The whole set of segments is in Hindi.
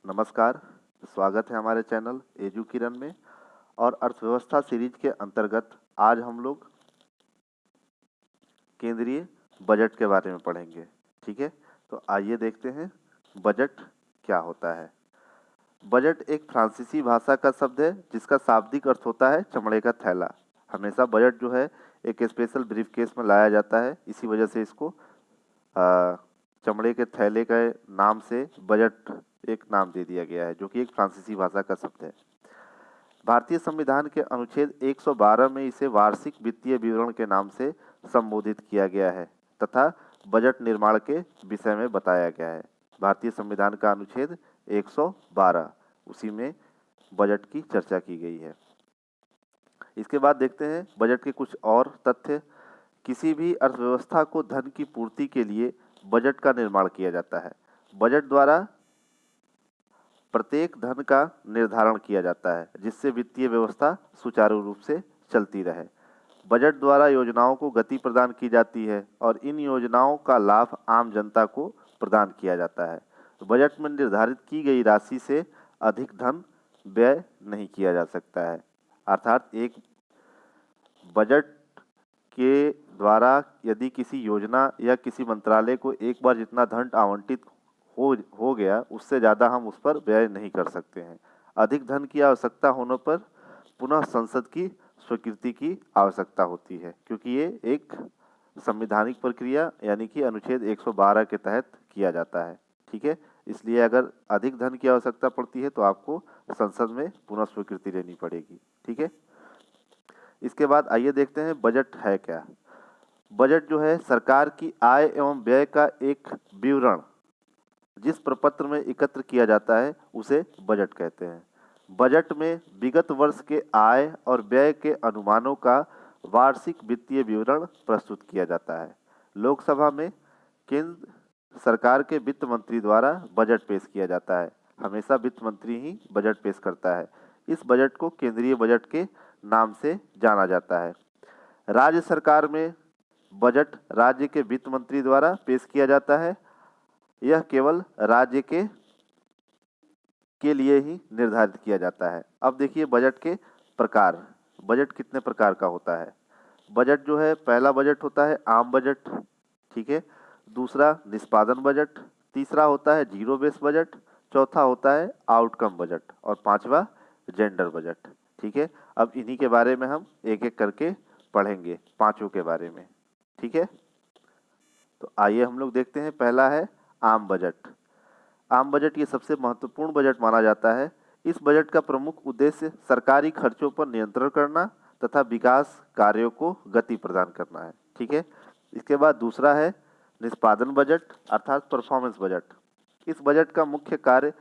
नमस्कार, स्वागत है हमारे चैनल एजू किरण में। और अर्थव्यवस्था सीरीज के अंतर्गत आज हम लोग केंद्रीय बजट के बारे में पढ़ेंगे। ठीक है, तो आइए देखते हैं बजट क्या होता है। बजट एक फ्रांसीसी भाषा का शब्द है जिसका शाब्दिक अर्थ होता है चमड़े का थैला। हमेशा बजट जो है एक स्पेशल ब्रीफकेस में लाया जाता है, इसी वजह से इसको चमड़े के थैले के नाम से बजट एक नाम दे दिया गया है, जो कि एक फ्रांसीसी भाषा का शब्द है। भारतीय संविधान के अनुच्छेद 112 में इसे वार्षिक वित्तीय विवरण के नाम से संबोधित किया गया है तथा बजट निर्माण के विषय में बताया गया है। भारतीय संविधान का अनुच्छेद 112, उसी में बजट की चर्चा की गई है। इसके बाद देखते हैं बजट के कुछ और तथ्य। किसी भी अर्थव्यवस्था को धन की पूर्ति के लिए बजट का निर्माण किया जाता है। बजट द्वारा प्रत्येक धन का निर्धारण किया जाता है जिससे वित्तीय व्यवस्था सुचारू रूप से चलती रहे। बजट द्वारा योजनाओं को गति प्रदान की जाती है और इन योजनाओं का लाभ आम जनता को प्रदान किया जाता है। बजट में निर्धारित की गई राशि से अधिक धन व्यय नहीं किया जा सकता है। अर्थात एक बजट के द्वारा यदि किसी योजना या किसी मंत्रालय को एक बार जितना धन आवंटित हो गया, उससे ज़्यादा हम उस पर व्यय नहीं कर सकते हैं। अधिक धन की आवश्यकता होने पर पुनः संसद की स्वीकृति की आवश्यकता होती है, क्योंकि ये एक संवैधानिक प्रक्रिया यानी कि अनुच्छेद 112 के तहत किया जाता है। ठीक है, इसलिए अगर अधिक धन की आवश्यकता पड़ती है तो आपको संसद में पुनः स्वीकृति लेनी पड़ेगी। ठीक है, इसके बाद आइए देखते हैं बजट है क्या। बजट जो है सरकार की आय एवं व्यय का एक विवरण जिस प्रपत्र में एकत्र किया जाता है उसे बजट कहते हैं। बजट में विगत वर्ष के आय और व्यय के अनुमानों का वार्षिक वित्तीय विवरण प्रस्तुत किया जाता है। लोकसभा में केंद्र सरकार के वित्त मंत्री द्वारा बजट पेश किया जाता है। हमेशा वित्त मंत्री ही बजट पेश करता है। इस बजट को केंद्रीय बजट के नाम से जाना जाता है। राज्य सरकार में बजट राज्य के वित्त मंत्री द्वारा पेश किया जाता है। यह केवल राज्य के लिए ही निर्धारित किया जाता है। अब देखिए बजट के प्रकार। बजट कितने प्रकार का होता है। बजट जो है, पहला बजट होता है आम बजट। ठीक है, दूसरा निष्पादन बजट, तीसरा होता है जीरो बेस बजट, चौथा होता है आउटकम बजट और पांचवा जेंडर बजट। ठीक है, अब इन्हीं के बारे में हम एक एक करके पढ़ेंगे, पांचों के बारे में। ठीक है, तो आइए हम लोग देखते हैं। पहला है आम बजट। आम बजट ये सबसे महत्वपूर्ण बजट माना जाता है। इस बजट का प्रमुख उद्देश्य सरकारी खर्चों पर नियंत्रण करना तथा विकास कार्यों को गति प्रदान करना है। ठीक है, इसके बाद दूसरा है निष्पादन बजट अर्थात परफॉर्मेंस बजट। इस बजट का मुख्य कार्य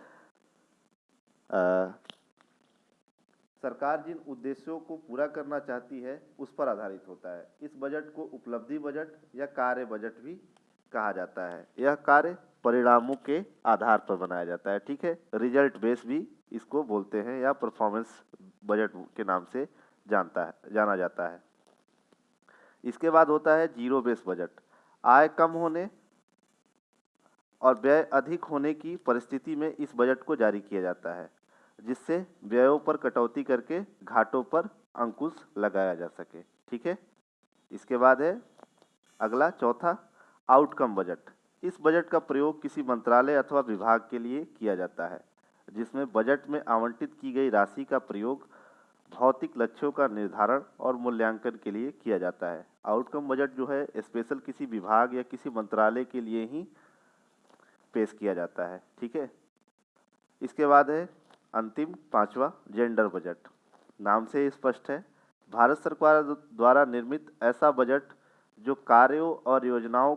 सरकार जिन उद्देश्यों को पूरा करना चाहती है उस पर आधारित होता है। इस बजट को उपलब्धि बजट या कार्य बजट भी कहा जाता है। यह कार्य परिणामों के आधार पर बनाया जाता है। ठीक है, रिजल्ट बेस भी इसको बोलते हैं या परफॉर्मेंस बजट के नाम से जाना जाता है। इसके बाद होता है जीरो बेस बजट। आय कम होने और व्यय अधिक होने की परिस्थिति में इस बजट को जारी किया जाता है, जिससे व्ययों पर कटौती करके घाटों पर अंकुश लगाया जा सके। ठीक है, इसके बाद है अगला चौथा आउटकम बजट। इस बजट का प्रयोग किसी मंत्रालय अथवा विभाग के लिए किया जाता है, जिसमें बजट में आवंटित की गई राशि का प्रयोग भौतिक लक्ष्यों का निर्धारण और मूल्यांकन के लिए किया जाता है। आउटकम बजट जो है स्पेशल किसी विभाग या किसी मंत्रालय के लिए ही पेश किया जाता है। ठीक है, इसके बाद है अंतिम पांचवा जेंडर बजट। नाम से स्पष्ट है, भारत सरकार द्वारा निर्मित ऐसा बजट जो कार्यों और योजनाओं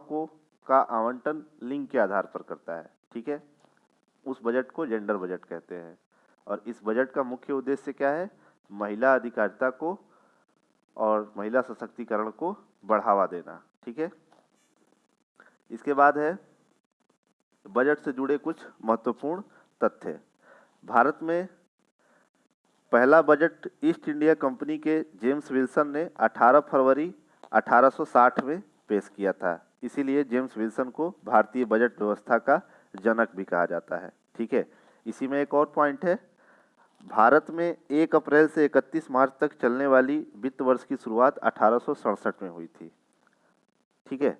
का आवंटन लिंग के आधार पर करता है। ठीक है, उस बजट को जेंडर बजट कहते हैं। और इस बजट का मुख्य उद्देश्य क्या है? महिला अधिकारिता को और महिला सशक्तिकरण को बढ़ावा देना। ठीक है, इसके बाद है बजट से जुड़े कुछ महत्वपूर्ण तथ्य। भारत में पहला बजट ईस्ट इंडिया कंपनी के जेम्स विल्सन ने 18 फरवरी 1860 में पेश किया था। इसीलिए जेम्स विल्सन को भारतीय बजट व्यवस्था का जनक भी कहा जाता है। ठीक है, इसी में एक और पॉइंट है, भारत में 1 अप्रैल से 31 मार्च तक चलने वाली वित्त वर्ष की शुरुआत 1867 में हुई थी। ठीक है,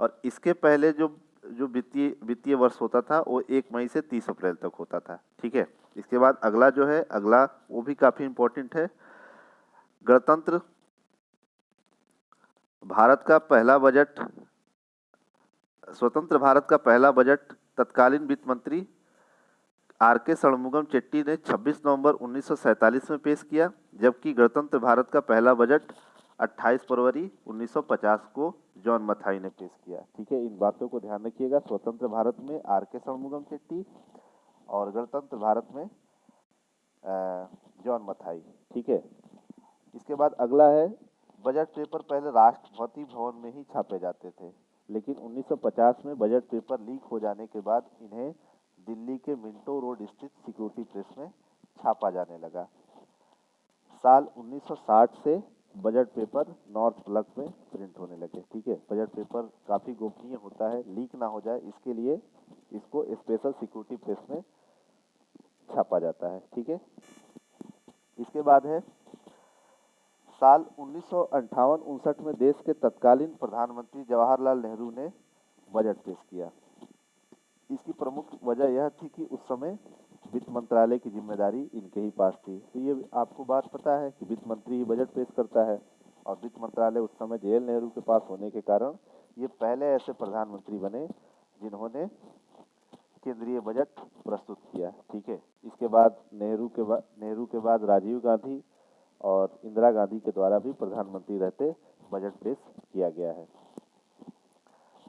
और इसके पहले जो जो वित्तीय वर्ष होता था वो 1 मई से 30 अप्रैल तक होता था। ठीक है, इसके बाद अगला जो है, अगला वो भी काफ़ी इम्पोर्टेंट है। गणतंत्र भारत का पहला बजट, स्वतंत्र भारत का पहला बजट तत्कालीन वित्त मंत्री आर.के. षणमुगम चेट्टी ने 26 नवंबर 1947 में पेश किया, जबकि गणतंत्र भारत का पहला बजट 28 फरवरी 1950 को जॉन मथाई ने पेश किया। ठीक है, इन बातों को ध्यान रखिएगा। स्वतंत्र भारत में आर.के. षणमुगम चेट्टी और गणतंत्र भारत में जॉन मथाई। ठीक है, इसके बाद अगला है, बजट पेपर पहले राष्ट्रपति भवन में ही छापे जाते थे, लेकिन 1950 में बजट पेपर लीक हो जाने के बाद इन्हें दिल्ली के मिंटो रोड स्थित सिक्योरिटी प्रेस में छापा जाने लगा। साल 1960 से बजट पेपर नॉर्थ प्लग में प्रिंट होने लगे। ठीक है, बजट पेपर काफ़ी गोपनीय होता है, लीक ना हो जाए इसके लिए इसको स्पेशल सिक्योरिटी प्रेस में छापा जाता है। ठीक है, इसके बाद है, साल 1958-59 में देश के तत्कालीन प्रधानमंत्री जवाहरलाल नेहरू ने बजट पेश किया। इसकी प्रमुख वजह यह थी कि उस समय वित्त मंत्रालय की जिम्मेदारी इनके ही पास थी। तो ये आपको बात पता है कि वित्त मंत्री ही बजट पेश करता है, और वित्त मंत्रालय उस समय जवाहरलाल नेहरू के पास होने के कारण ये पहले ऐसे प्रधानमंत्री बने जिन्होंने केंद्रीय बजट प्रस्तुत किया। ठीक है, इसके बाद नेहरू के बाद राजीव गांधी और इंदिरा गांधी के द्वारा भी प्रधानमंत्री रहते बजट पेश किया गया है।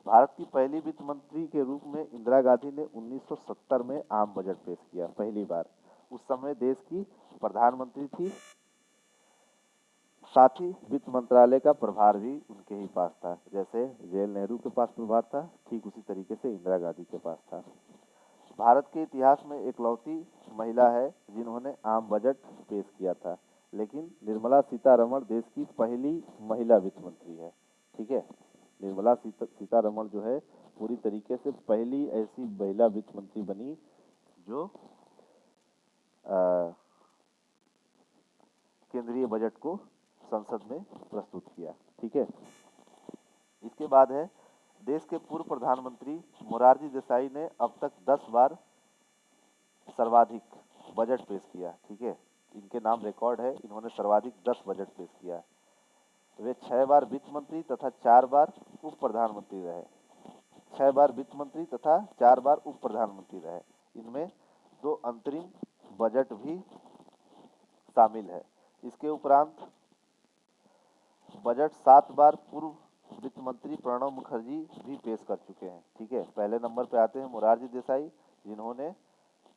भारत की पहली वित्त मंत्री के रूप में इंदिरा गांधी ने 1970 में आम बजट पेश किया, पहली बार। उस समय देश की प्रधानमंत्री थी, साथ ही वित्त मंत्रालय का प्रभार भी उनके ही पास था। जैसे जवाहरलाल नेहरू के पास प्रभार था, ठीक उसी तरीके से इंदिरा गांधी के पास था। भारत के इतिहास में एकलौती महिला है जिन्होंने आम बजट पेश किया था, लेकिन निर्मला सीतारमण देश की पहली महिला वित्त मंत्री है। ठीक है, निर्मला सीतारमण जो है पूरी तरीके से पहली ऐसी महिला वित्त मंत्री बनी जो केंद्रीय बजट को संसद में प्रस्तुत किया। ठीक है, इसके बाद है, देश के पूर्व प्रधानमंत्री मोरारजी देसाई ने अब तक 10 बार सर्वाधिक बजट पेश किया। ठीक है, इनके नाम रिकॉर्ड है, इन्होंने सर्वाधिक 10 बजट पेश किया। वे 6 बार वित्त मंत्री तथा 4 बार उप प्रधानमंत्री रहे। 6 बार वित्त मंत्री तथा 4 बार उप प्रधानमंत्री रहे। इनमें 2 अंतरिम बजट भी शामिल है। इसके उपरांत बजट 7 बार पूर्व वित्त मंत्री प्रणब मुखर्जी भी पेश कर चुके हैं। ठीक है, पहले नंबर पे आते हैं मोरारजी देसाई जिन्होंने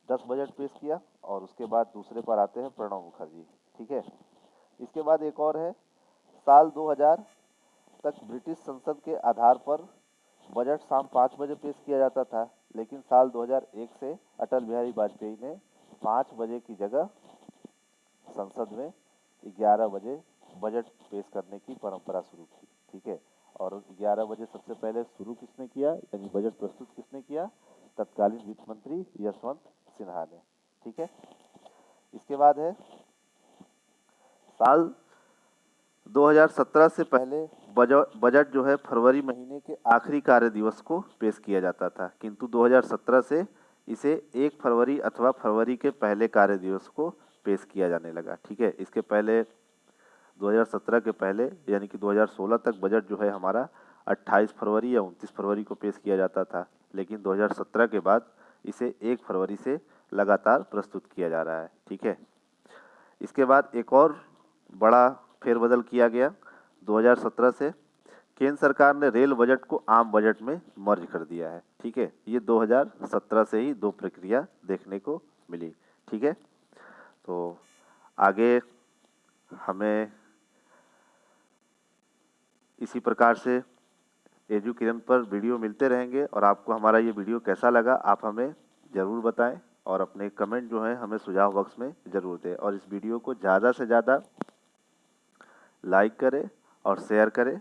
10 बजट पेश किया, और उसके बाद दूसरे पर आते हैं प्रणब मुखर्जी। ठीक है, इसके बाद एक और है, साल 2000 तक ब्रिटिश संसद के आधार पर बजट शाम 5 बजे पेश किया जाता था, लेकिन साल 2001 से अटल बिहारी वाजपेयी ने 5 बजे की जगह संसद में 11 बजे बजट पेश करने की परंपरा शुरू की। ठीक है, और 11 बजे सबसे पहले शुरू किसने किया, यानी बजट प्रस्तुत किसने किया, तत्कालीन वित्त मंत्री यशवंत सिन्हा ने। ठीक है, इसके बाद है, साल 2017 से पहले बजट जो है फरवरी महीने के आखिरी कार्य दिवस को पेश किया जाता था, किंतु 2017 से इसे 1 फरवरी अथवा फरवरी के पहले कार्य दिवस को पेश किया जाने लगा। ठीक है, इसके पहले 2017 के पहले यानी कि 2016 तक बजट जो है हमारा 28 फरवरी या 29 फरवरी को पेश किया जाता था, लेकिन 2017 के बाद इसे 1 फरवरी से लगातार प्रस्तुत किया जा रहा है। ठीक है, इसके बाद एक और बड़ा फेरबदल किया गया 2017 से, केंद्र सरकार ने रेल बजट को आम बजट में मर्ज कर दिया है। ठीक है, ये 2017 से ही 2 प्रक्रिया देखने को मिली। ठीक है, तो आगे हमें इसी प्रकार से एजुकिरण पर वीडियो मिलते रहेंगे, और आपको हमारा ये वीडियो कैसा लगा आप हमें ज़रूर बताएं, और अपने कमेंट जो है हमें सुझाव बॉक्स में ज़रूर दें, और इस वीडियो को ज़्यादा से ज़्यादा लाइक करें और शेयर करें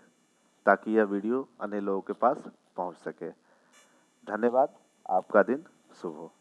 ताकि यह वीडियो अन्य लोगों के पास पहुंच सके। धन्यवाद, आपका दिन शुभ हो।